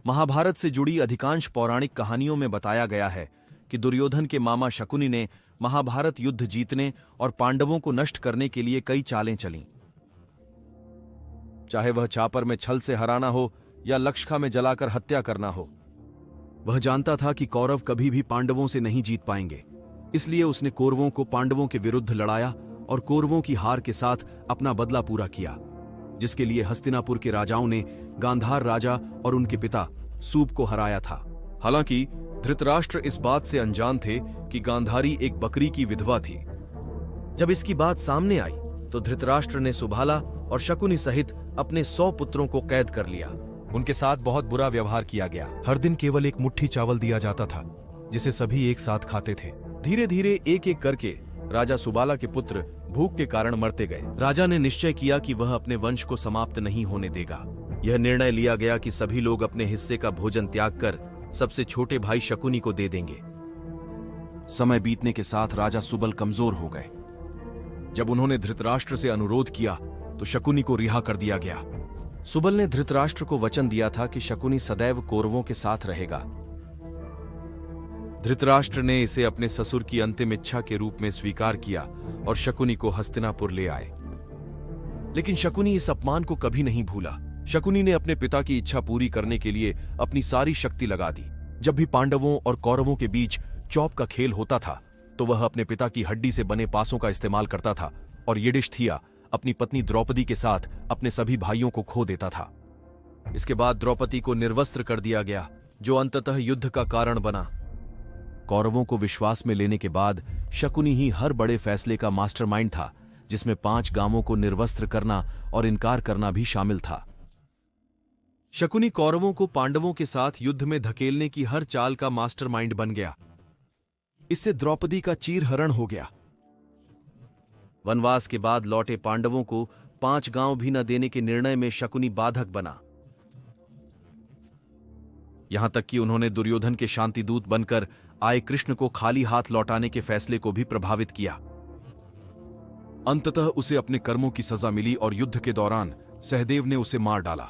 महाभारत से जुड़ी अधिकांश पौराणिक कहानियों में बताया गया है कि दुर्योधन के मामा शकुनी ने महाभारत युद्ध जीतने और पांडवों को नष्ट करने के लिए कई चालें चलीं। चाहे वह चापर में छल से हराना हो या लक्षखा में जलाकर हत्या करना हो। वह जानता था कि कौरव कभी भी पांडवों से नहीं जीत पाएंगे, इसलिए उसने कौरवों को पांडवों के विरुद्ध लड़ाया और कौरवों की हार के साथ अपना बदला पूरा किया, जिसके लिए हस्तिनापुर के राजाओं ने गांधार राजा और उनके पिता सूप को हराया था। हालांकि धृतराष्ट्र इस बात से अनजान थे कि गांधारी एक बकरी की विधवा थी। जब इसकी बात सामने आई तो धृतराष्ट्र ने सुभाला और शकुनी सहित अपने 100 पुत्रों को कैद कर लिया। उनके साथ बहुत बुरा व्यवहार किया गया। हर दिन केवल एक मुट्ठी चावल दिया जाता था, जिसे सभी एक साथ खाते थे। धीरे धीरे एक एक करके राजा सुबाला के पुत्र भूख के कारण मरते गए। राजा ने निश्चय किया कि वह अपने वंश को समाप्त नहीं होने देगा। यह निर्णय लिया गया कि सभी लोग अपने हिस्से का भोजन त्याग कर सबसे छोटे भाई शकुनी को दे देंगे। समय बीतने के साथ राजा सुबल कमजोर हो गए। जब उन्होंने धृतराष्ट्र से अनुरोध किया तो शकुनी को रिहा कर दिया गया। सुबल ने धृतराष्ट्र को वचन दिया था कि शकुनी सदैव कौरवों के साथ रहेगा। धृतराष्ट्र ने इसे अपने ससुर की अंतिम इच्छा के रूप में स्वीकार किया और शकुनी को हस्तिनापुर ले आए। लेकिन शकुनी इस अपमान को कभी नहीं भूला। शकुनी ने अपने पिता की इच्छा पूरी करने के लिए अपनी सारी शक्ति लगा दी। जब भी पांडवों और कौरवों के बीच चौप का खेल होता था तो वह अपने पिता की हड्डी से बने पासों का इस्तेमाल करता था और युधिष्ठिर अपनी पत्नी द्रौपदी के साथ अपने सभी भाइयों को खो देता था। इसके बाद द्रौपदी को निर्वस्त्र कर दिया गया, जो अंततः युद्ध का कारण बना। कौरवों को विश्वास में लेने के बाद शकुनी ही हर बड़े फैसले का मास्टरमाइंड था, जिसमें 5 गांवों को निर्वस्त्र करना और इनकार करना भी शामिल था। शकुनी कौरवों को पांडवों के साथ युद्ध में धकेलने की हर चाल का मास्टरमाइंड बन गया। इससे द्रौपदी का चीरहरण हो गया। वनवास के बाद लौटे पांडवों को 5 गांव भी न देने के निर्णय में शकुनी बाधक बना। यहां तक कि उन्होंने दुर्योधन के शांतिदूत बनकर आए कृष्ण को खाली हाथ लौटाने के फैसले को भी प्रभावित किया। अंततः उसे अपने कर्मों की सजा मिली और युद्ध के दौरान सहदेव ने उसे मार डाला।